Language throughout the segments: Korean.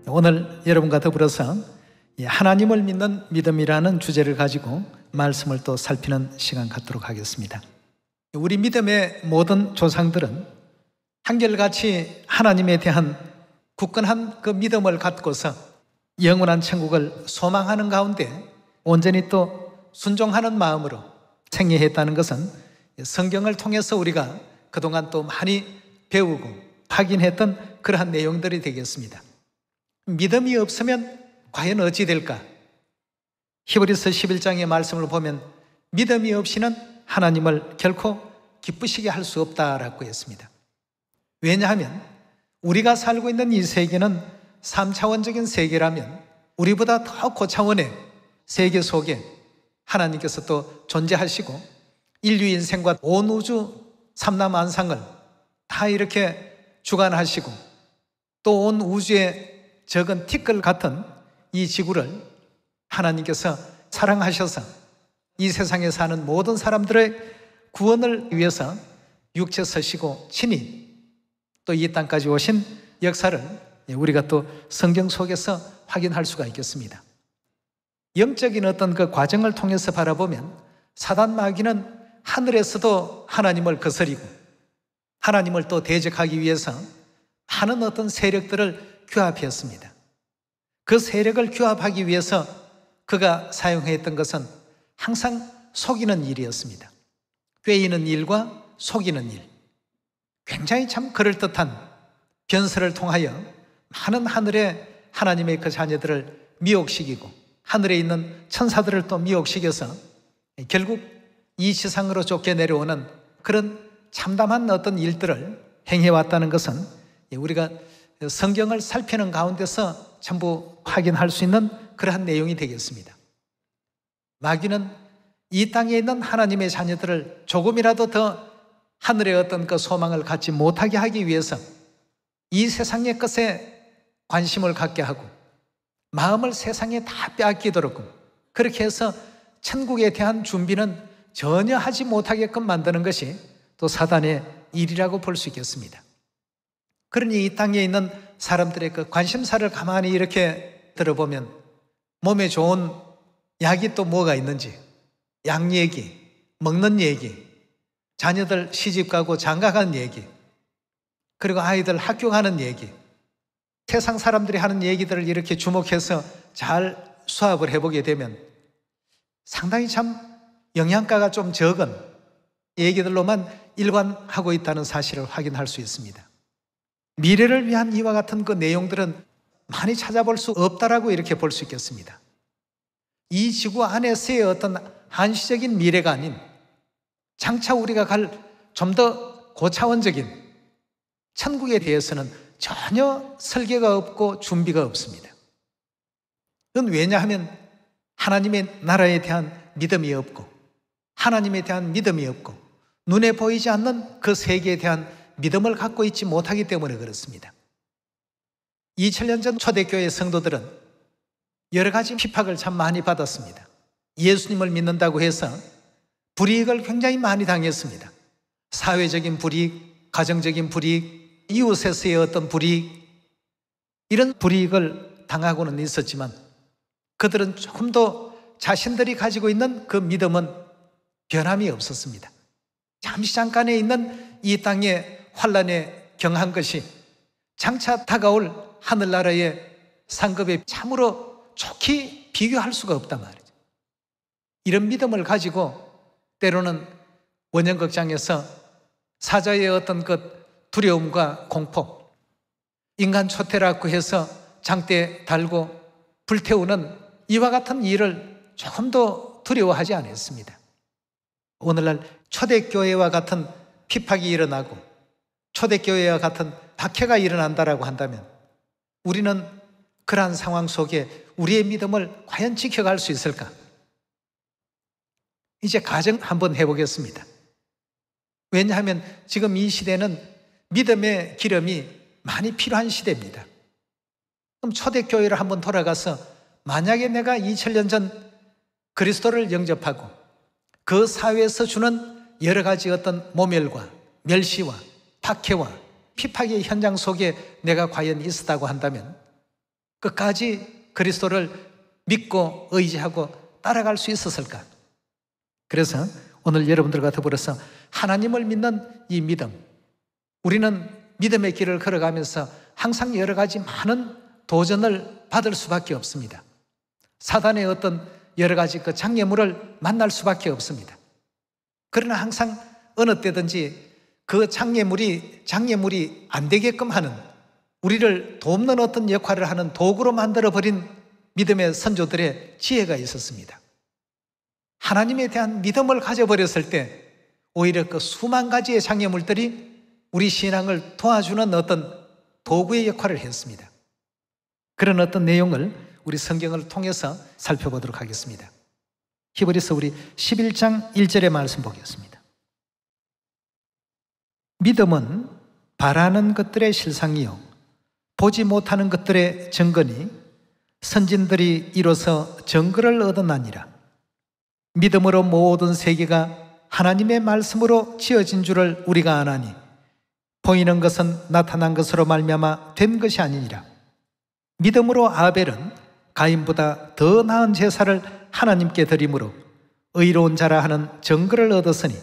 오늘 여러분과 더불어서 하나님을 믿는 믿음이라는 주제를 가지고 말씀을 또 살피는 시간 갖도록 하겠습니다. 우리 믿음의 모든 조상들은 한결같이 하나님에 대한 굳건한 그 믿음을 갖고서 영원한 천국을 소망하는 가운데 온전히 또 순종하는 마음으로 생애했다는 것은 성경을 통해서 우리가 그동안 또 많이 배우고 확인했던 그러한 내용들이 되겠습니다. 믿음이 없으면 과연 어찌 될까? 히브리서 11장의 말씀을 보면 믿음이 없이는 하나님을 결코 기쁘시게 할 수 없다라고 했습니다. 왜냐하면 우리가 살고 있는 이 세계는 3차원적인 세계라면 우리보다 더 고차원의 세계 속에 하나님께서 또 존재하시고 인류 인생과 온 우주 삼라만상을 다 이렇게 주관하시고 또 온 우주의 적은 티끌 같은 이 지구를 하나님께서 사랑하셔서 이 세상에 사는 모든 사람들의 구원을 위해서 육체 서시고 친히 또 이 땅까지 오신 역사를 우리가 또 성경 속에서 확인할 수가 있겠습니다. 영적인 어떤 그 과정을 통해서 바라보면 사단 마귀는 하늘에서도 하나님을 거스리고 하나님을 또 대적하기 위해서 많은 어떤 세력들을 규합했습니다. 그 세력을 규합하기 위해서 그가 사용했던 것은 항상 속이는 일이었습니다. 꾀이는 일과 속이는 일, 굉장히 참 그럴듯한 변설을 통하여 많은 하늘의 하나님의 그 자녀들을 미혹시키고 하늘에 있는 천사들을 또 미혹시켜서 결국 이 세상으로 쫓겨 내려오는 그런 참담한 어떤 일들을 행해왔다는 것은 우리가 성경을 살피는 가운데서 전부 확인할 수 있는 그러한 내용이 되겠습니다. 마귀는 이 땅에 있는 하나님의 자녀들을 조금이라도 더 하늘의 어떤 그 소망을 갖지 못하게 하기 위해서 이 세상의 것에 관심을 갖게 하고 마음을 세상에 다 빼앗기도록 그렇게 해서 천국에 대한 준비는 전혀 하지 못하게끔 만드는 것이 또 사단의 일이라고 볼 수 있겠습니다. 그러니 이 땅에 있는 사람들의 그 관심사를 가만히 이렇게 들어보면 몸에 좋은 약이 또 뭐가 있는지, 약 얘기, 먹는 얘기, 자녀들 시집 가고 장가 가는 얘기, 그리고 아이들 학교 가는 얘기, 세상 사람들이 하는 얘기들을 이렇게 주목해서 잘 수합을 해보게 되면 상당히 참 영양가가 좀 적은 얘기들로만 일관하고 있다는 사실을 확인할 수 있습니다. 미래를 위한 이와 같은 그 내용들은 많이 찾아볼 수 없다라고 이렇게 볼 수 있겠습니다. 이 지구 안에서의 어떤 한시적인 미래가 아닌 장차 우리가 갈 좀 더 고차원적인 천국에 대해서는 전혀 설계가 없고 준비가 없습니다. 그건 왜냐하면 하나님의 나라에 대한 믿음이 없고 하나님에 대한 믿음이 없고 눈에 보이지 않는 그 세계에 대한 믿음을 갖고 있지 못하기 때문에 그렇습니다. 2000년 전 초대교회 성도들은 여러 가지 핍박을 참 많이 받았습니다. 예수님을 믿는다고 해서 불이익을 굉장히 많이 당했습니다. 사회적인 불이익, 가정적인 불이익, 이웃에서의 어떤 불이익, 이런 불이익을 당하고는 있었지만 그들은 조금 더 자신들이 가지고 있는 그 믿음은 변함이 없었습니다. 잠시 잠깐에 있는 이 땅의 환란에 경한 것이 장차 다가올 하늘나라의 상급에 참으로 좋게 비교할 수가 없단 말이죠. 이런 믿음을 가지고 때로는 원형극장에서 사자의 어떤 그 두려움과 공포, 인간 초태라고 해서 장대 달고 불태우는 이와 같은 일을 조금도 두려워하지 않았습니다. 오늘날 초대교회와 같은 핍박이 일어나고 초대교회와 같은 박해가 일어난다라고 한다면 우리는 그러한 상황 속에 우리의 믿음을 과연 지켜갈 수 있을까? 이제 가정 한번 해보겠습니다. 왜냐하면 지금 이 시대는 믿음의 기름이 많이 필요한 시대입니다. 그럼 초대교회를 한번 돌아가서 만약에 내가 2000년 전 그리스도를 영접하고 그 사회에서 주는 여러 가지 어떤 모멸과 멸시와 박해와 핍박의 현장 속에 내가 과연 있었다고 한다면 끝까지 그리스도를 믿고 의지하고 따라갈 수 있었을까? 그래서 오늘 여러분들과 더불어서 하나님을 믿는 이 믿음, 우리는 믿음의 길을 걸어가면서 항상 여러 가지 많은 도전을 받을 수밖에 없습니다. 사단의 어떤 여러 가지 그 장애물을 만날 수밖에 없습니다. 그러나 항상 어느 때든지 그 장애물이 안 되게끔 하는, 우리를 돕는 어떤 역할을 하는 도구로 만들어버린 믿음의 선조들의 지혜가 있었습니다. 하나님에 대한 믿음을 가져버렸을 때 오히려 그 수만 가지의 장애물들이 우리 신앙을 도와주는 어떤 도구의 역할을 했습니다. 그런 어떤 내용을 우리 성경을 통해서 살펴보도록 하겠습니다. 히브리서 우리 11장 1절의 말씀 보겠습니다. 믿음은 바라는 것들의 실상이요 보지 못하는 것들의 증거니 선진들이 이로써 증거를 얻어나니라. 믿음으로 모든 세계가 하나님의 말씀으로 지어진 줄을 우리가 아나니 보이는 것은 나타난 것으로 말미암아 된 것이 아니니라. 믿음으로 아벨은 가인보다 더 나은 제사를 하나님께 드림으로 의로운 자라 하는 증거를 얻었으니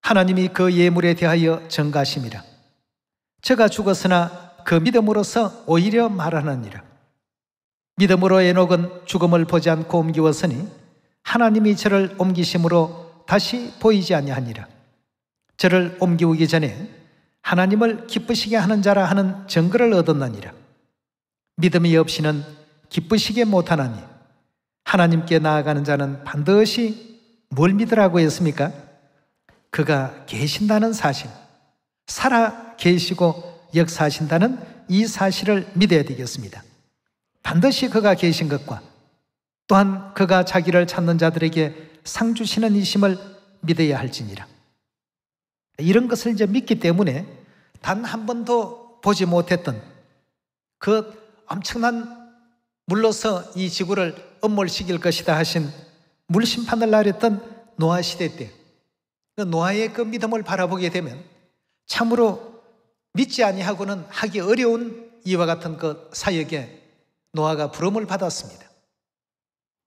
하나님이 그 예물에 대하여 증가하심이라. 저가 죽었으나 그 믿음으로서 오히려 말하느니라. 믿음으로 에녹은 죽음을 보지 않고 옮기웠으니 하나님이 저를 옮기심으로 다시 보이지 아니하니라. 저를 옮기우기 전에 하나님을 기쁘시게 하는 자라 하는 증거를 얻었느니라. 믿음이 없이는 기쁘시게 못하나니 하나님께 나아가는 자는 반드시 뭘 믿으라고 했습니까? 그가 계신다는 사실, 살아 계시고 역사하신다는 이 사실을 믿어야 되겠습니다. 반드시 그가 계신 것과 또한 그가 자기를 찾는 자들에게 상 주시는 이심을 믿어야 할지니라. 이런 것을 이제 믿기 때문에 단 한 번도 보지 못했던 그 엄청난 물로서 이 지구를 엄몰시킬 것이다 하신 물심판을 날렸던 노아 시대 때 그 노아의 그 믿음을 바라보게 되면 참으로 믿지 아니하고는 하기 어려운 이와 같은 그 사역에 노아가 부름을 받았습니다.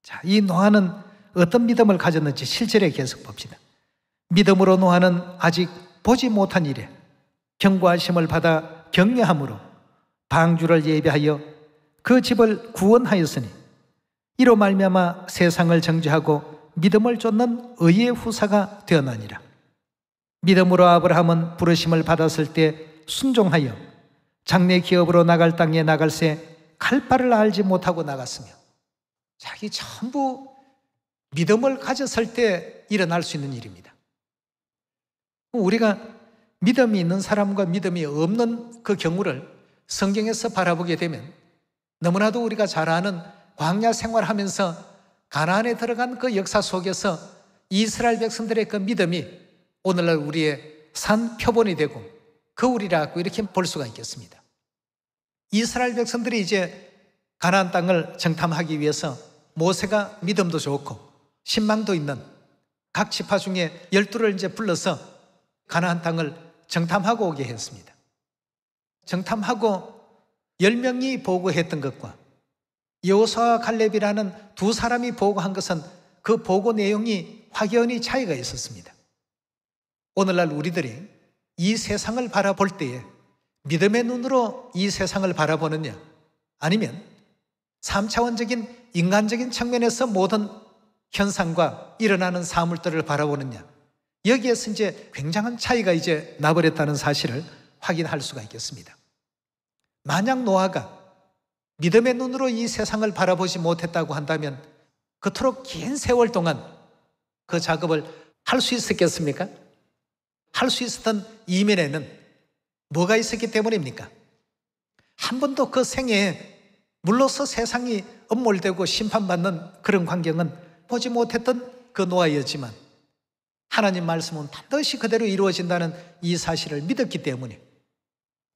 자, 이 노아는 어떤 믿음을 가졌는지 실제로 계속 봅시다. 믿음으로 노아는 아직 보지 못한 일에 경고하심을 받아 격려함으로 방주를 예비하여 그 집을 구원하였으니 이로 말미암아 세상을 정죄하고 믿음을 쫓는 의의 후사가 되었나니라. 믿음으로 아브라함은 부르심을 받았을 때 순종하여 장래 기업으로 나갈 땅에 나갈새 갈 바를 알지 못하고 나갔으며, 자기 전부 믿음을 가졌을 때 일어날 수 있는 일입니다. 우리가 믿음이 있는 사람과 믿음이 없는 그 경우를 성경에서 바라보게 되면 너무나도 우리가 잘 아는 광야 생활하면서 가나안에 들어간 그 역사 속에서 이스라엘 백성들의 그 믿음이 오늘날 우리의 산 표본이 되고 거울이라고 이렇게 볼 수가 있겠습니다. 이스라엘 백성들이 이제 가나안 땅을 정탐하기 위해서 모세가 믿음도 좋고 신망도 있는 각 지파 중에 12를 이제 불러서 가나안 땅을 정탐하고 오게 했습니다. 정탐하고 10명이 보고했던 것과 여호수아와 갈렙이라는 두 사람이 보고한 것은 그 보고 내용이 확연히 차이가 있었습니다. 오늘날 우리들이 이 세상을 바라볼 때에 믿음의 눈으로 이 세상을 바라보느냐, 아니면 3차원적인 인간적인 측면에서 모든 현상과 일어나는 사물들을 바라보느냐, 여기에서 이제 굉장한 차이가 이제 나버렸다는 사실을 확인할 수가 있겠습니다. 만약 노아가 믿음의 눈으로 이 세상을 바라보지 못했다고 한다면 그토록 긴 세월 동안 그 작업을 할 수 있었겠습니까? 할 수 있었던 이면에는 뭐가 있었기 때문입니까? 한 번도 그 생애에 물로서 세상이 엄몰되고 심판받는 그런 광경은 보지 못했던 그 노아였지만 하나님 말씀은 반드시 그대로 이루어진다는 이 사실을 믿었기 때문에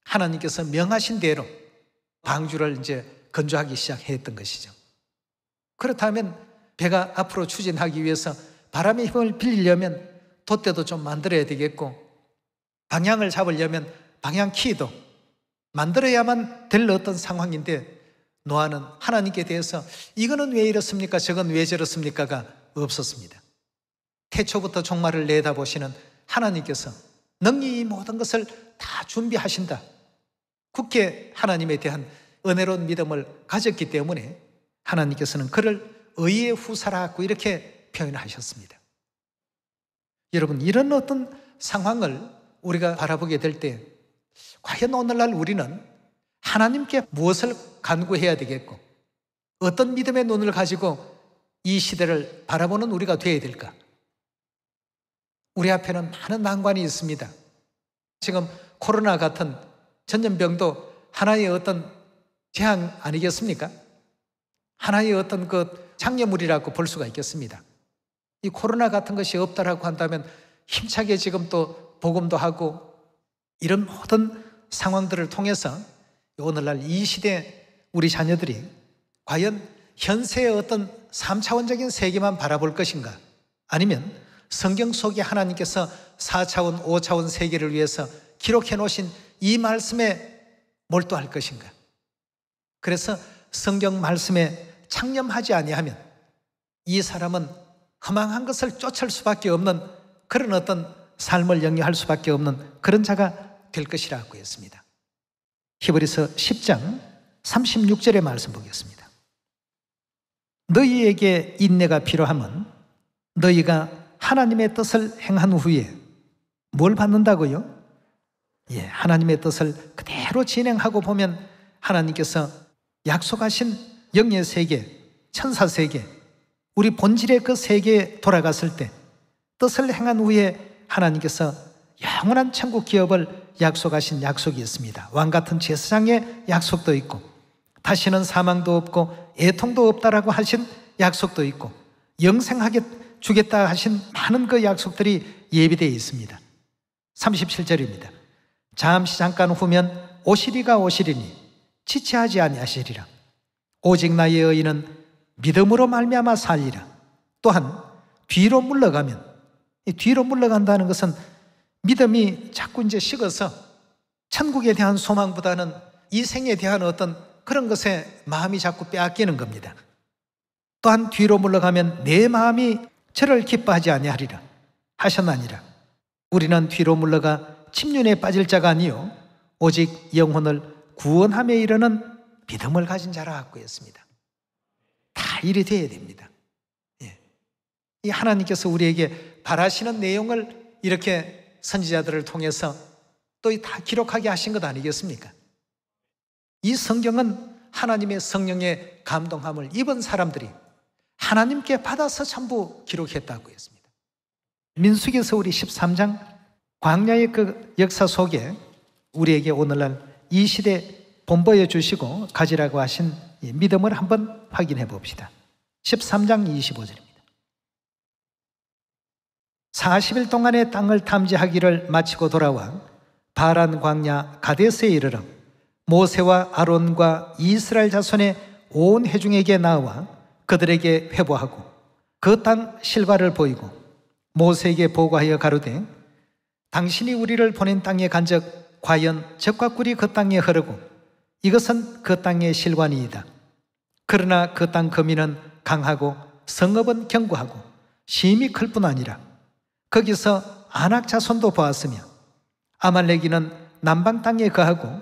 하나님께서 명하신 대로 방주를 이제 건조하기 시작했던 것이죠. 그렇다면 배가 앞으로 추진하기 위해서 바람의 힘을 빌리려면 돛대도 좀 만들어야 되겠고, 방향을 잡으려면 방향키도 만들어야만 될 어떤 상황인데 노아는 하나님께 대해서 이거는 왜 이렇습니까? 저건 왜 저렇습니까가 없었습니다. 태초부터 종말을 내다보시는 하나님께서 능히 이 모든 것을 다 준비하신다. 굳게 하나님에 대한 은혜로운 믿음을 가졌기 때문에 하나님께서는 그를 의의 후사라고 이렇게 표현하셨습니다. 여러분, 이런 어떤 상황을 우리가 바라보게 될 때 과연 오늘날 우리는 하나님께 무엇을 간구해야 되겠고 어떤 믿음의 눈을 가지고 이 시대를 바라보는 우리가 되어야 될까? 우리 앞에는 많은 난관이 있습니다. 지금 코로나 같은 전염병도 하나의 어떤 재앙 아니겠습니까? 하나의 어떤 그 장애물이라고 볼 수가 있겠습니다. 이 코로나 같은 것이 없다라고 한다면 힘차게 지금 또 복음도 하고 이런 모든 상황들을 통해서 오늘날 이 시대 우리 자녀들이 과연 현세의 어떤 3차원적인 세계만 바라볼 것인가? 아니면 성경 속에 하나님께서 4차원, 5차원 세계를 위해서 기록해 놓으신 이 말씀에 몰두할 것인가? 그래서 성경 말씀에 창념하지 아니하면 이 사람은 허망한 것을 쫓을 수밖에 없는 그런 어떤 삶을 영위할 수밖에 없는 그런 자가 될 것이라고 했습니다. 히브리서 10장 36절의 말씀 보겠습니다. 너희에게 인내가 필요함은 너희가 하나님의 뜻을 행한 후에 뭘 받는다고요? 하나님의 뜻을 그대로 진행하고 보면 하나님께서 약속하신 영의 세계, 천사 세계, 우리 본질의 그 세계에 돌아갔을 때 뜻을 행한 후에 하나님께서 영원한 천국 기업을 약속하신 약속이 있습니다. 왕같은 제사장의 약속도 있고 다시는 사망도 없고 애통도 없다라고 하신 약속도 있고 영생하게 주겠다 하신 많은 그 약속들이 예비되어 있습니다. 37절입니다. 잠깐 후면 오시리가 오시리니 지체하지 아니하시리라. 오직 나의 의인은 믿음으로 말미암아 살리라. 또한 뒤로 물러가면, 뒤로 물러간다는 것은 믿음이 자꾸 이제 식어서 천국에 대한 소망보다는 이 생에 대한 어떤 그런 것에 마음이 자꾸 빼앗기는 겁니다. 또한 뒤로 물러가면 내 마음이 저를 기뻐하지 아니하리라 하셨나니라. 우리는 뒤로 물러가 침륜에 빠질 자가 아니요 오직 영혼을 구원함에 이르는 믿음을 가진 자라고 했습니다. 다 일이 돼야 됩니다. 이 하나님께서 우리에게 바라시는 내용을 이렇게 선지자들을 통해서 또 다 기록하게 하신 것 아니겠습니까? 이 성경은 하나님의 성령의 감동함을 입은 사람들이 하나님께 받아서 전부 기록했다고 했습니다. 민수기서 우리 13장 광야의 그 역사 속에 우리에게 오늘날 이 시대 본보여 주시고 가지라고 하신 믿음을 한번 확인해 봅시다. 13장 25절입니다. 40일 동안의 땅을 탐지하기를 마치고 돌아와 바란 광야 가데스에 이르러 모세와 아론과 이스라엘 자손의 온 회중에게 나와 그들에게 회보하고 그 땅 실과를 보이고 모세에게 보고하여 가로되 당신이 우리를 보낸 땅에 간적 과연 젖과 꿀이 그 땅에 흐르고 이것은 그 땅의 실관이이다. 그러나 그 땅 거민은 강하고 성읍은 견고하고 심히 클 뿐 아니라 거기서 아낙 자손도 보았으며 아말렉이는 남방 땅에 거하고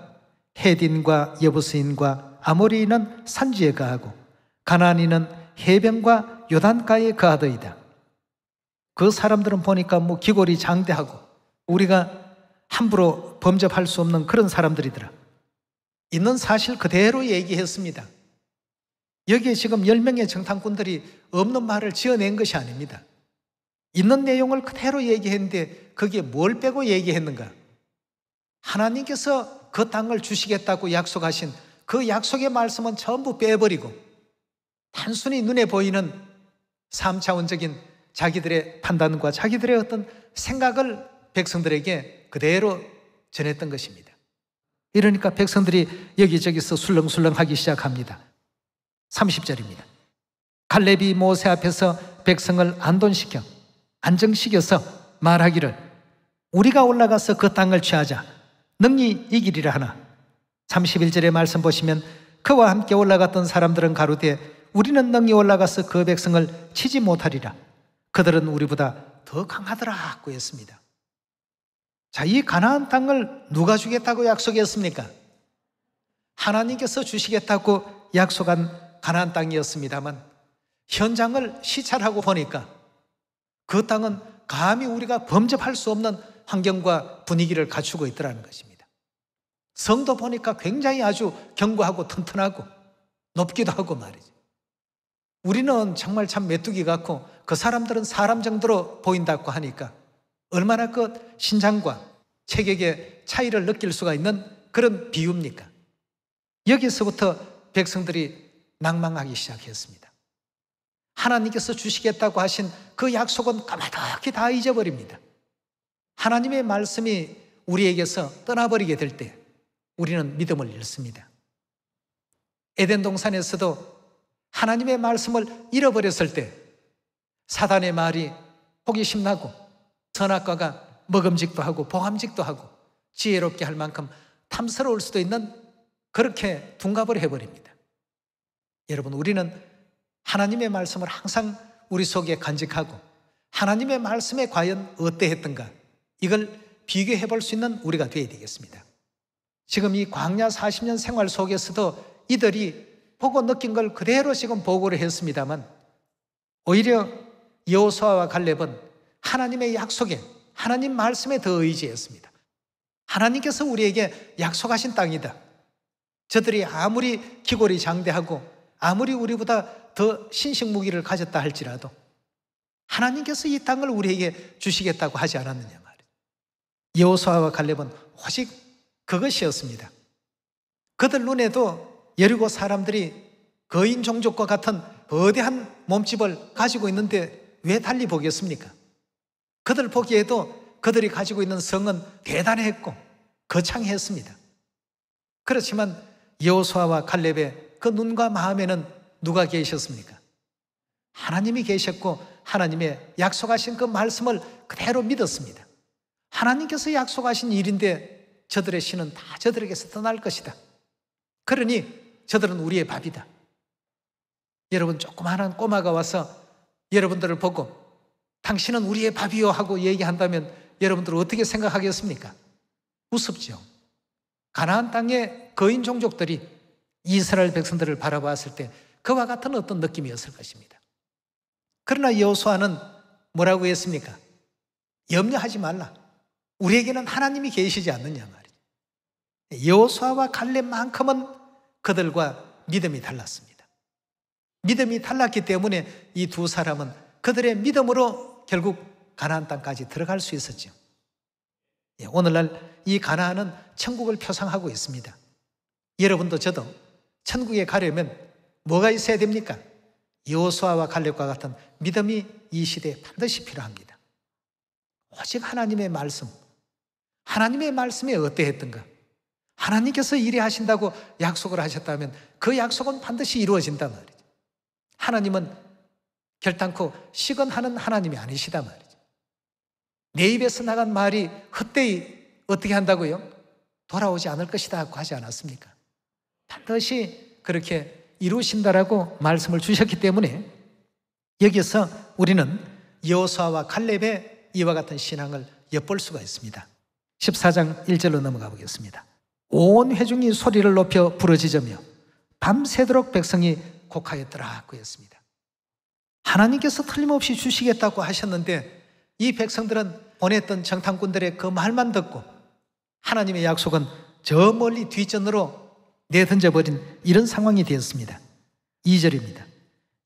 헤딘과 여부스인과 아모리인은 산지에 거하고 가나안인은 해변과 요단가에 거하더이다. 그 사람들은 보니까 뭐 기골이 장대하고 우리가 함부로 범접할 수 없는 그런 사람들이더라. 있는 사실 그대로 얘기했습니다. 여기에 지금 10명의 정탐꾼들이 없는 말을 지어낸 것이 아닙니다. 있는 내용을 그대로 얘기했는데 거기에 뭘 빼고 얘기했는가? 하나님께서 그 땅을 주시겠다고 약속하신 그 약속의 말씀은 전부 빼버리고 단순히 눈에 보이는 3차원적인 자기들의 판단과 자기들의 어떤 생각을 백성들에게 그대로 전했던 것입니다. 이러니까 백성들이 여기저기서 술렁술렁하기 시작합니다. 30절입니다. 갈렙이 모세 앞에서 백성을 안정시켜서 말하기를 우리가 올라가서 그 땅을 취하자 능히 이기리라 하나. 31절의 말씀 보시면 그와 함께 올라갔던 사람들은 가로되 우리는 능히 올라가서 그 백성을 치지 못하리라. 그들은 우리보다 더 강하더라고 했습니다. 자, 이 가나안 땅을 누가 주겠다고 약속했습니까? 하나님께서 주시겠다고 약속한 가나안 땅이었습니다만 현장을 시찰하고 보니까 그 땅은 감히 우리가 범접할 수 없는 환경과 분위기를 갖추고 있더라는 것입니다. 성도 보니까 굉장히 아주 견고하고 튼튼하고 높기도 하고 말이죠. 우리는 정말 참 메뚜기 같고 그 사람들은 사람 정도로 보인다고 하니까 얼마나 그 신장과 체격의 차이를 느낄 수가 있는 그런 비유입니까? 여기서부터 백성들이 낭망하기 시작했습니다. 하나님께서 주시겠다고 하신 그 약속은 까마득히 다 잊어버립니다. 하나님의 말씀이 우리에게서 떠나버리게 될 때 우리는 믿음을 잃습니다. 에덴 동산에서도 하나님의 말씀을 잃어버렸을 때 사단의 말이 호기심 나고 선악과가 먹음직도 하고 봉함직도 하고 지혜롭게 할 만큼 탐스러울 수도 있는 그렇게 둔갑을 해버립니다. 여러분, 우리는 하나님의 말씀을 항상 우리 속에 간직하고 하나님의 말씀에 과연 어떠했던가 이걸 비교해 볼 수 있는 우리가 되어야 되겠습니다. 지금 이 광야 40년 생활 속에서도 이들이 보고 느낀 걸 그대로 지금 보고를 했습니다만 오히려 여호수아와 갈렙은 하나님의 약속에 하나님 말씀에 더 의지했습니다. 하나님께서 우리에게 약속하신 땅이다. 저들이 아무리 기골이 장대하고 아무리 우리보다 더 신식무기를 가졌다 할지라도 하나님께서 이 땅을 우리에게 주시겠다고 하지 않았느냐 말이에요. 여호수아와 갈렙은 오직 그것이었습니다. 그들 눈에도 여리고 사람들이 거인 종족과 같은 거대한 몸집을 가지고 있는데 왜 달리 보겠습니까? 그들 보기에도 그들이 가지고 있는 성은 대단했고 거창했습니다. 그렇지만 여호수아와 갈렙의 그 눈과 마음에는 누가 계셨습니까? 하나님이 계셨고 하나님의 약속하신 그 말씀을 그대로 믿었습니다. 하나님께서 약속하신 일인데 저들의 신은 다 저들에게서 떠날 것이다. 그러니 저들은 우리의 밥이다. 여러분, 조그마한 꼬마가 와서 여러분들을 보고 당신은 우리의 밥이요 하고 얘기한다면 여러분들은 어떻게 생각하겠습니까? 우습죠. 가나안 땅의 거인 종족들이 이스라엘 백성들을 바라봤을 때 그와 같은 어떤 느낌이었을 것입니다. 그러나 여호수아는 뭐라고 했습니까? 염려하지 말라. 우리에게는 하나님이 계시지 않느냐 말이죠. 여호수아와 갈렙만큼은 그들과 믿음이 달랐습니다. 믿음이 달랐기 때문에 이 두 사람은 그들의 믿음으로 결국 가나안 땅까지 들어갈 수 있었죠. 오늘날 이 가나안은 천국을 표상하고 있습니다. 여러분도 저도 천국에 가려면 뭐가 있어야 됩니까? 여호수아와 갈렙과 같은 믿음이 이 시대에 반드시 필요합니다. 오직 하나님의 말씀, 하나님의 말씀이 어떠했던가, 하나님께서 이래 하신다고 약속을 하셨다면 그 약속은 반드시 이루어진단 말이죠. 하나님은 결단코 시건하는 하나님이 아니시단 말이죠. 내 입에서 나간 말이 헛되이 어떻게 한다고요? 돌아오지 않을 것이다 하고 하지 않았습니까? 반드시 그렇게 이루신다라고 말씀을 주셨기 때문에 여기서 우리는 여호수아와 갈렙의 이와 같은 신앙을 엿볼 수가 있습니다. 14장 1절로 넘어가 보겠습니다. 온 회중이 소리를 높여 부르짖으며 밤새도록 백성이 곡하였더라고 했습니다. 하나님께서 틀림없이 주시겠다고 하셨는데 이 백성들은 보냈던 정탐꾼들의 그 말만 듣고 하나님의 약속은 저 멀리 뒷전으로 내던져버린 이런 상황이 되었습니다. 2절입니다.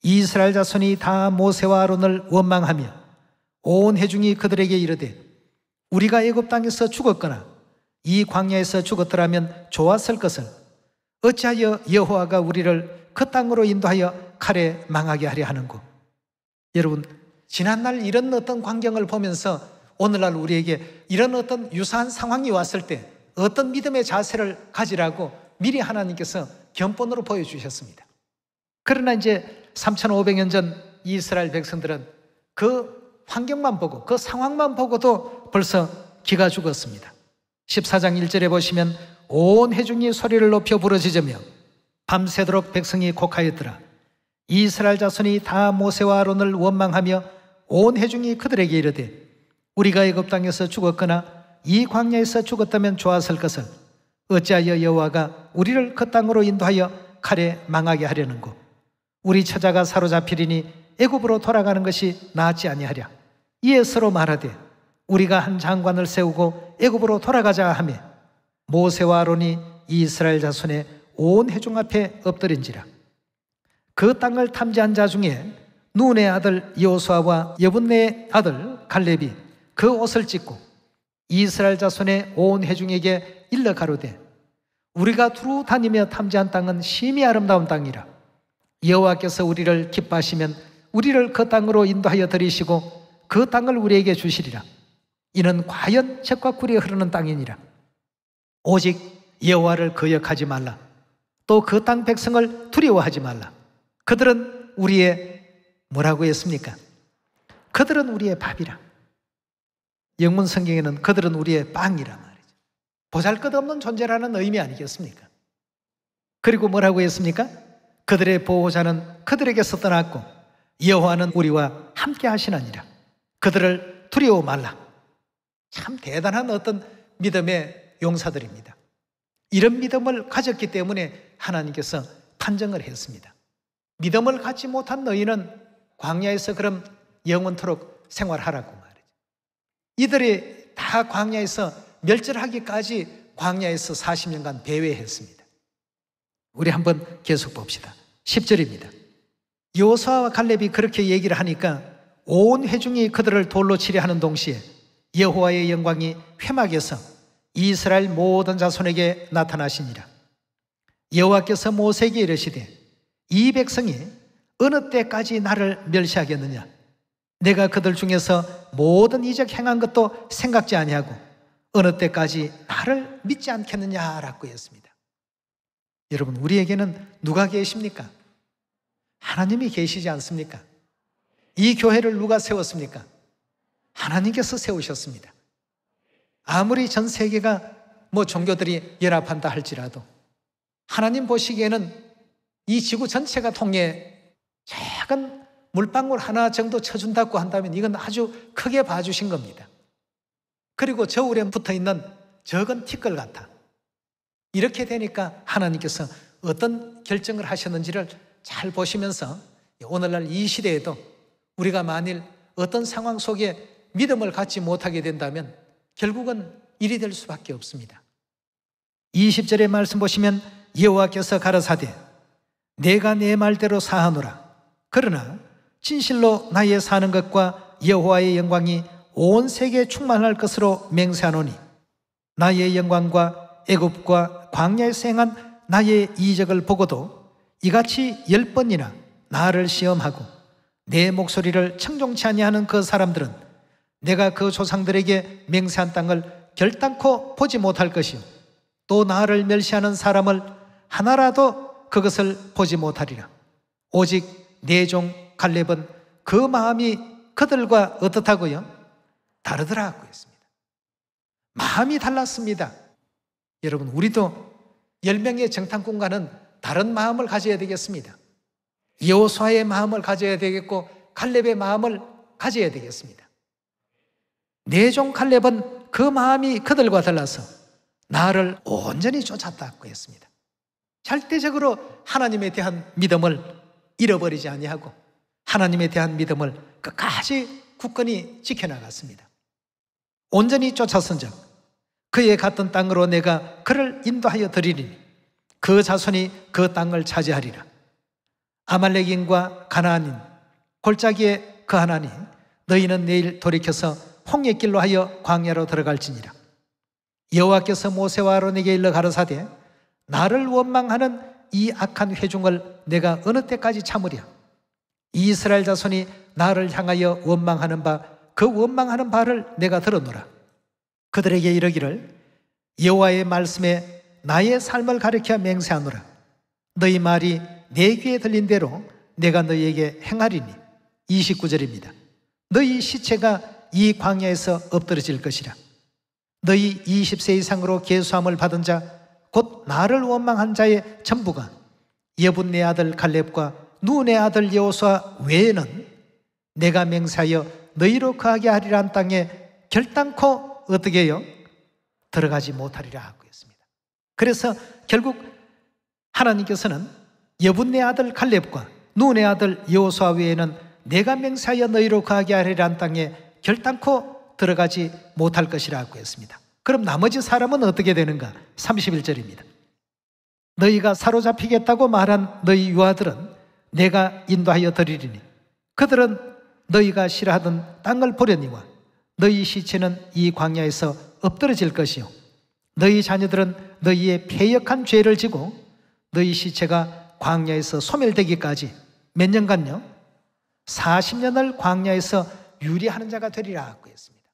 이스라엘 자손이 다 모세와 아론을 원망하며 온 회중이 그들에게 이르되 우리가 애굽 땅에서 죽었거나 이 광야에서 죽었더라면 좋았을 것을 어찌하여 여호와가 우리를 그 땅으로 인도하여 칼에 망하게 하려 하는고. 여러분, 지난날 이런 어떤 광경을 보면서 오늘날 우리에게 이런 어떤 유사한 상황이 왔을 때 어떤 믿음의 자세를 가지라고 미리 하나님께서 견본으로 보여주셨습니다. 그러나 이제 3,500년 전 이스라엘 백성들은 그 환경만 보고 그 상황만 보고도 벌써 기가 죽었습니다. 14장 1절에 보시면 온 회중이 소리를 높여 부르짖으며 밤새도록 백성이 곡하였더라. 이스라엘 자손이 다 모세와 아론을 원망하며 온 회중이 그들에게 이르되 우리가 애굽 땅에서 죽었거나 이 광야에서 죽었다면 좋았을 것을 어찌하여 여호와가 우리를 그 땅으로 인도하여 칼에 망하게 하려는고 우리 처자가 사로잡히리니 애굽으로 돌아가는 것이 낫지 아니하랴. 이에 서로 말하되 우리가 한 장관을 세우고 애굽으로 돌아가자 하며 모세와 아론이 이스라엘 자손의 온 회중 앞에 엎드린지라. 그 땅을 탐지한 자 중에 눈의 아들 여호수아와 여분네의 아들 갈렙이 그 옷을 찢고 이스라엘 자손의 온 회중에게 일러 가로되 우리가 두루 다니며 탐지한 땅은 심히 아름다운 땅이라. 여호와께서 우리를 기뻐하시면 우리를 그 땅으로 인도하여 들이시고 그 땅을 우리에게 주시리라. 이는 과연 젖과 꿀이 흐르는 땅이니라. 오직 여호와를 거역하지 말라. 또 그 땅 백성을 두려워하지 말라. 그들은 우리의 뭐라고 했습니까? 그들은 우리의 밥이라. 영문 성경에는 그들은 우리의 빵이라 말이죠. 보잘것없는 존재라는 의미 아니겠습니까? 그리고 뭐라고 했습니까? 그들의 보호자는 그들에게서 떠났고 여호와는 우리와 함께 하시느니라. 그들을 두려워 말라. 참 대단한 어떤 믿음의 용사들입니다. 이런 믿음을 가졌기 때문에 하나님께서 판정을 했습니다. 믿음을 갖지 못한 너희는 광야에서 그럼 영원토록 생활하라고 말이죠. 이들이 다 광야에서 멸절하기까지 광야에서 40년간 배회했습니다. 우리 한번 계속 봅시다. 10절입니다. 여호수아와 갈렙이 그렇게 얘기를 하니까 온 회중이 그들을 돌로 치려 하는 동시에 여호와의 영광이 회막에서 이스라엘 모든 자손에게 나타나시니라. 여호와께서 모세에게 이르시되 이 백성이 어느 때까지 나를 멸시하겠느냐. 내가 그들 중에서 모든 이적 행한 것도 생각지 아니하고 어느 때까지 나를 믿지 않겠느냐라고 했습니다. 여러분, 우리에게는 누가 계십니까? 하나님이 계시지 않습니까? 이 교회를 누가 세웠습니까? 하나님께서 세우셨습니다. 아무리 전 세계가 종교들이 연합한다 할지라도 하나님 보시기에는 이 지구 전체가 통해 작은 물방울 하나 정도 쳐준다고 한다면 이건 아주 크게 봐주신 겁니다. 그리고 저울에 붙어있는 적은 티끌 같아. 이렇게 되니까 하나님께서 어떤 결정을 하셨는지를 잘 보시면서 오늘날 이 시대에도 우리가 만일 어떤 상황 속에 믿음을 갖지 못하게 된다면 결국은 일이 될 수밖에 없습니다. 20절의 말씀 보시면 여호와께서 가라사대 내가 내 말대로 사하노라. 그러나 진실로 나의 사는 것과 여호와의 영광이 온 세계에 충만할 것으로 맹세하노니 나의 영광과 애굽과 광야에서 행한 나의 이적을 보고도 이같이 10번이나 나를 시험하고 내 목소리를 청종치 아니하는 그 사람들은 내가 그 조상들에게 맹세한 땅을 결단코 보지 못할 것이요 또 나를 멸시하는 사람을 하나라도 그것을 보지 못하리라. 오직 내 종 갈렙은 그 마음이 그들과 어떻다고요? 다르더라고 했습니다. 마음이 달랐습니다. 여러분, 우리도 10명의 정탐꾼과는 다른 마음을 가져야 되겠습니다. 여호수아의 마음을 가져야 되겠고 갈렙의 마음을 가져야 되겠습니다. 내 종 갈렙은 그 마음이 그들과 달라서 나를 온전히 쫓았다고 했습니다. 절대적으로 하나님에 대한 믿음을 잃어버리지 아니하고 하나님에 대한 믿음을 끝까지 굳건히 지켜나갔습니다. 온전히 쫓았은즉 그의 갔던 땅으로 내가 그를 인도하여 드리리니 그 자손이 그 땅을 차지하리라. 아말렉인과 가나안인 골짜기에 거하나니 너희는 내일 돌이켜서 홍해길로 하여 광야로 들어갈지니라. 여호와께서 모세와 아론에게 일러 가라사대 나를 원망하는 이 악한 회중을 내가 어느 때까지 참으랴. 이스라엘 자손이 나를 향하여 원망하는 바 그 원망하는 바를 내가 들었노라. 그들에게 이르기를 여호와의 말씀에 나의 삶을 가리켜 맹세하노라. 너희 말이 내 귀에 들린 대로 내가 너희에게 행하리니. 29절입니다. 너희 시체가 이 광야에서 엎드러질 것이라. 너희 20세 이상으로 계수함을 받은 자 곧 나를 원망한 자의 전부가 예분네 아들 갈렙과 눈의 아들 여호수아 외에는 내가 맹세하여 너희로 거하게 하리란 땅에 결단코 어떻게 해요? 들어가지 못하리라 하고 있습니다. 그래서 결국 하나님께서는 예분네 아들 갈렙과 눈의 아들 여호수아 외에는 내가 맹세하여 너희로 거하게 하리란 땅에 결단코 들어가지 못할 것이라 하고 했습니다. 그럼 나머지 사람은 어떻게 되는가? 31절입니다. 너희가 사로잡히겠다고 말한 너희 유아들은 내가 인도하여 드리리니 그들은 너희가 싫어하던 땅을 보려니와 너희 시체는 이 광야에서 엎드러질 것이요 너희 자녀들은 너희의 패역한 죄를 지고 너희 시체가 광야에서 소멸되기까지 몇 년간요? 40년을 광야에서 유리하는 자가 되리라 하고 했습니다.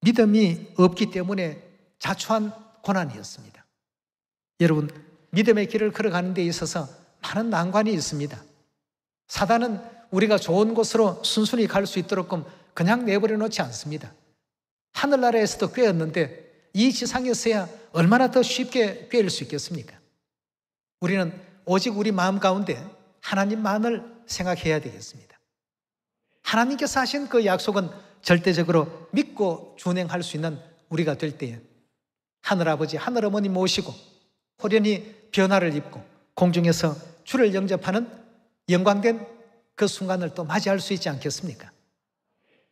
믿음이 없기 때문에 자초한 고난이었습니다. 여러분, 믿음의 길을 걸어가는 데 있어서 많은 난관이 있습니다. 사단은 우리가 좋은 곳으로 순순히 갈 수 있도록 그냥 내버려 놓지 않습니다. 하늘나라에서도 꾀었는데 이 지상에서야 얼마나 더 쉽게 꾀일 수 있겠습니까? 우리는 오직 우리 마음 가운데 하나님만을 생각해야 되겠습니다. 하나님께서 하신 그 약속은 절대적으로 믿고 준행할 수 있는 우리가 될 때에 하늘아버지, 하늘어머니 모시고 호련히 변화를 입고 공중에서 주를 영접하는 영광된 그 순간을 또 맞이할 수 있지 않겠습니까?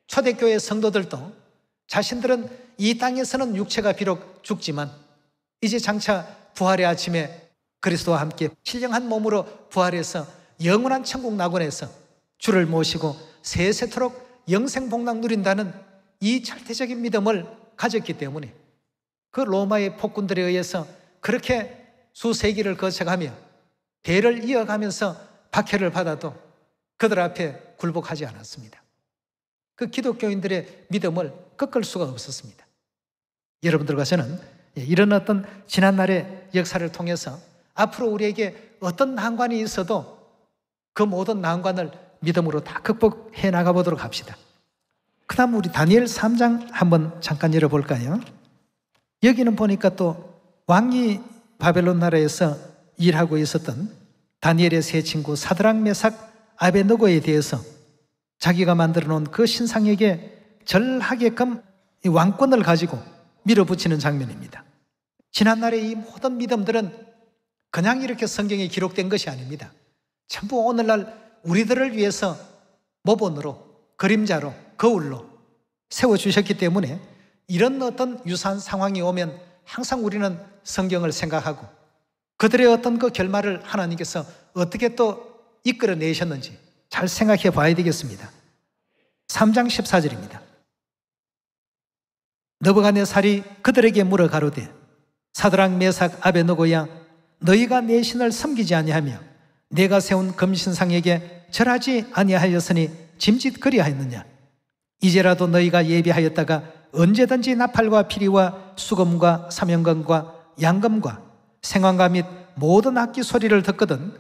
초대교회 성도들도 자신들은 이 땅에서는 육체가 비록 죽지만 이제 장차 부활의 아침에 그리스도와 함께 신령한 몸으로 부활해서 영원한 천국 낙원에서 주를 모시고 세세토록 영생복락 누린다는 이 절대적인 믿음을 가졌기 때문에 그 로마의 폭군들에 의해서 그렇게 수세기를 거쳐가며 대를 이어가면서 박해를 받아도 그들 앞에 굴복하지 않았습니다. 그 기독교인들의 믿음을 꺾을 수가 없었습니다. 여러분들과 저는 이런 어떤 지난날의 역사를 통해서 앞으로 우리에게 어떤 난관이 있어도 그 모든 난관을 믿음으로 다 극복해 나가보도록 합시다. 그 다음 우리 다니엘 3장 한번 잠깐 열어볼까요? 여기는 보니까 또 왕이 바벨론 나라에서 일하고 있었던 다니엘의 세 친구 사드락, 메삭, 아베느고에 대해서 자기가 만들어 놓은 그 신상에게 절하게끔 이 왕권을 가지고 밀어붙이는 장면입니다. 지난날의 이 모든 믿음들은 그냥 이렇게 성경에 기록된 것이 아닙니다. 전부 오늘날 우리들을 위해서 모본으로, 그림자로, 거울로 세워주셨기 때문에 이런 어떤 유사한 상황이 오면 항상 우리는 성경을 생각하고 그들의 어떤 그 결말을 하나님께서 어떻게 또 이끌어내셨는지 잘 생각해 봐야 되겠습니다. 3장 14절입니다. 느부갓네살이 그들에게 물어 가로되 사드락, 메삭, 아베느고야 너희가 내 신을 섬기지 아니하며 내가 세운 금신상에게 절하지 아니하였으니 짐짓 그리하였느냐? 이제라도 너희가 예비하였다가 언제든지 나팔과 피리와 수금과 사명금과 양금과 생황과 및 모든 악기 소리를 듣거든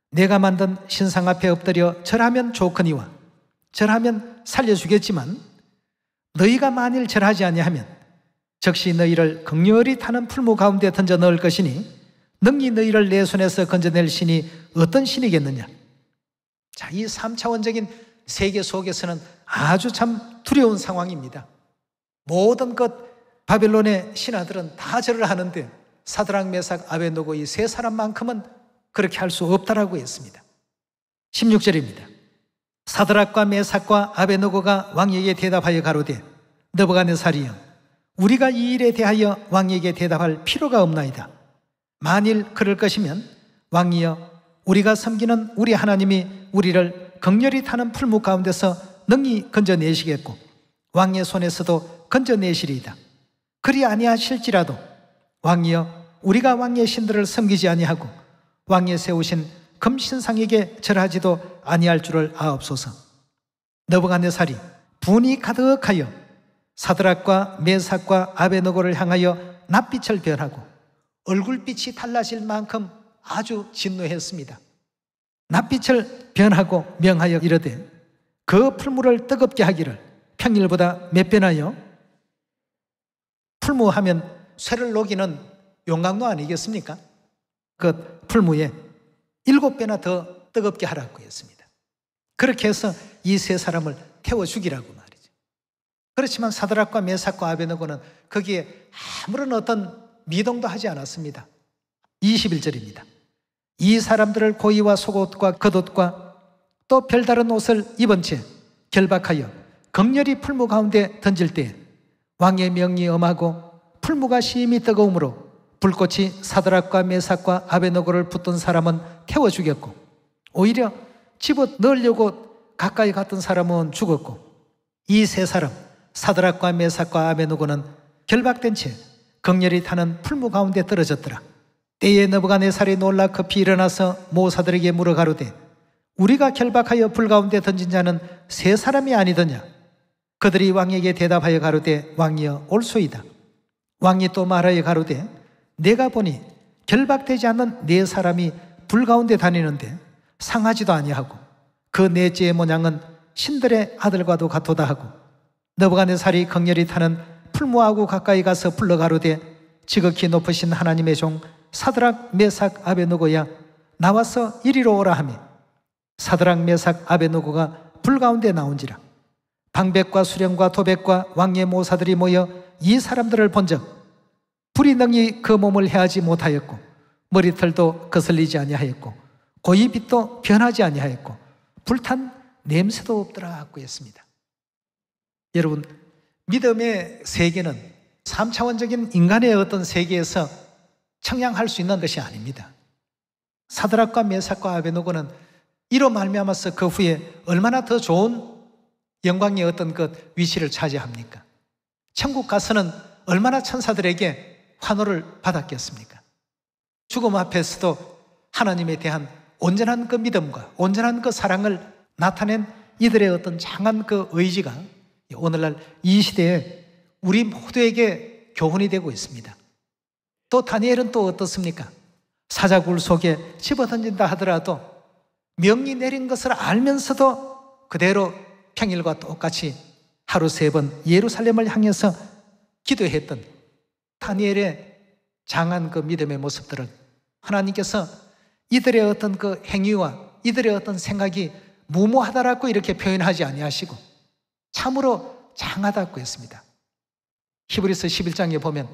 내가 만든 신상 앞에 엎드려 절하면 좋거니와 절하면 살려주겠지만 너희가 만일 절하지 아니하면 즉시 너희를 극렬히 타는 풀무 가운데 던져 넣을 것이니 능히 너희를 내 손에서 건져낼 신이 어떤 신이겠느냐? 자, 이 3차원적인 세계 속에서는 아주 참 두려운 상황입니다. 모든 것 바벨론의 신하들은 다 절을 하는데 사드락, 메삭, 아베느고 이 세 사람만큼은 그렇게 할 수 없다라고 했습니다. 16절입니다. 사드락과 메삭과 아베느고가 왕에게 대답하여 가로되 느부갓네살이여 우리가 이 일에 대하여 왕에게 대답할 필요가 없나이다. 만일 그럴 것이면 왕이여 우리가 섬기는 우리 하나님이 우리를 극렬히 타는 풀무 가운데서 능히 건져내시겠고 왕의 손에서도 건져내시리이다. 그리 아니하실지라도 왕이여 우리가 왕의 신들을 섬기지 아니하고 왕의 세우신 금신상에게 절하지도 아니할 줄을 아옵소서. 느부갓네살이 분이 가득하여 사드락과 메삭과 아베느고를 향하여 낯빛을 변하고 얼굴빛이 달라질 만큼 아주 진노했습니다. 낯빛을 변하고 명하여 이르되 그 풀무를 뜨겁게 하기를 평일보다 몇 배나요? 풀무하면 쇠를 녹이는 용광로 아니겠습니까? 그 풀무에 7배나 더 뜨겁게 하라고 했습니다. 그렇게 해서 이 세 사람을 태워 죽이라고 말이죠. 그렇지만 사드락과 메삭과 아베느고는 거기에 아무런 어떤 미동도 하지 않았습니다. 21절입니다. 이 사람들을 고이와 속옷과 겉옷과 또 별다른 옷을 입은 채 결박하여 극렬히 풀무 가운데 던질 때에 왕의 명이 엄하고 풀무가 심히 뜨거우므로 불꽃이 사드락과 메삭과 아베느고를 붙든 사람은 태워 죽였고 오히려 집어 넣으려고 가까이 갔던 사람은 죽었고 이 세 사람 사드락과 메삭과 아베느고는 결박된 채 극렬히 타는 풀무 가운데 떨어졌더라. 때에 느부갓네살이 놀라 급히 일어나서 모사들에게 물어 가로되 우리가 결박하여 불 가운데 던진 자는 세 사람이 아니더냐. 그들이 왕에게 대답하여 가로되 왕이여 올소이다. 왕이 또 말하여 가로되 내가 보니 결박되지 않는 네 사람이 불 가운데 다니는데 상하지도 아니하고 그 넷째의 모양은 신들의 아들과도 같도다 하고 느부갓네살이 극렬히 타는 풀무하고 가까이 가서 불러 가로되 지극히 높으신 하나님의 종 사드락 메삭 아베느고야 나와서 이리로 오라 하며 사드락 메삭 아베느고가 불 가운데 나온지라. 방백과 수령과 도백과 왕의 모사들이 모여 이 사람들을 본즉 불이 능히 그 몸을 해하지 못하였고 머리털도 거슬리지 아니하였고 고이 빛도 변하지 아니하였고 불탄 냄새도 없더라 하고 했습니다. 여러분, 믿음의 세계는 3차원적인 인간의 어떤 세계에서 청량할 수 있는 것이 아닙니다. 사드락과 메삭과 아베느고는 이로 말미암아서 그 후에 얼마나 더 좋은 영광의 어떤 그 위치를 차지합니까? 천국 가서는 얼마나 천사들에게 환호를 받았겠습니까? 죽음 앞에서도 하나님에 대한 온전한 그 믿음과 온전한 그 사랑을 나타낸 이들의 어떤 장한 그 의지가 오늘날 이 시대에 우리 모두에게 교훈이 되고 있습니다. 또 다니엘은 또 어떻습니까? 사자굴 속에 집어던진다 하더라도 명이 내린 것을 알면서도 그대로 평일과 똑같이 하루 3번 예루살렘을 향해서 기도했던 다니엘의 장한 그 믿음의 모습들을 하나님께서 이들의 어떤 그 행위와 이들의 어떤 생각이 무모하다라고 이렇게 표현하지 아니하시고 참으로 장하다고 했습니다. 히브리서 11장에 보면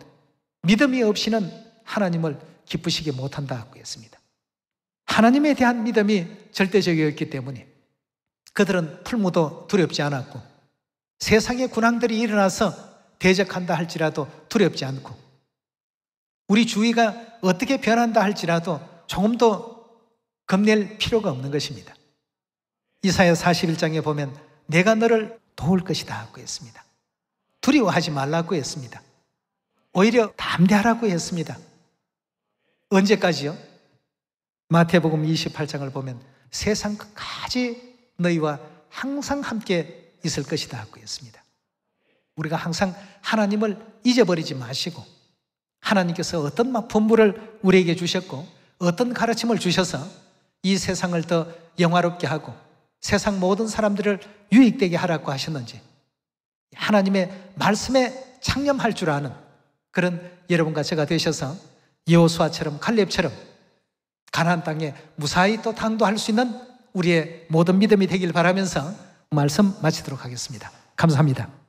믿음이 없이는 하나님을 기쁘시게 못한다고 했습니다. 하나님에 대한 믿음이 절대적이었기 때문에 그들은 풀무도 두렵지 않았고 세상의 군왕들이 일어나서 대적한다 할지라도 두렵지 않고 우리 주위가 어떻게 변한다 할지라도 조금도 겁낼 필요가 없는 것입니다. 이사야 41장에 보면 내가 너를 도울 것이다 하고 했습니다. 두려워하지 말라고 했습니다. 오히려 담대하라고 했습니다. 언제까지요? 마태복음 28장을 보면 세상 끝까지 너희와 항상 함께 있을 것이다 하고 했습니다. 우리가 항상 하나님을 잊어버리지 마시고 하나님께서 어떤 분부를 우리에게 주셨고 어떤 가르침을 주셔서 이 세상을 더 영화롭게 하고 세상 모든 사람들을 유익되게 하라고 하셨는지 하나님의 말씀에 창념할 줄 아는 그런 여러분과 제가 되셔서 여호수아처럼 갈렙처럼 가나안 땅에 무사히 또 당도할 수 있는 우리의 모든 믿음이 되길 바라면서 말씀 마치도록 하겠습니다. 감사합니다.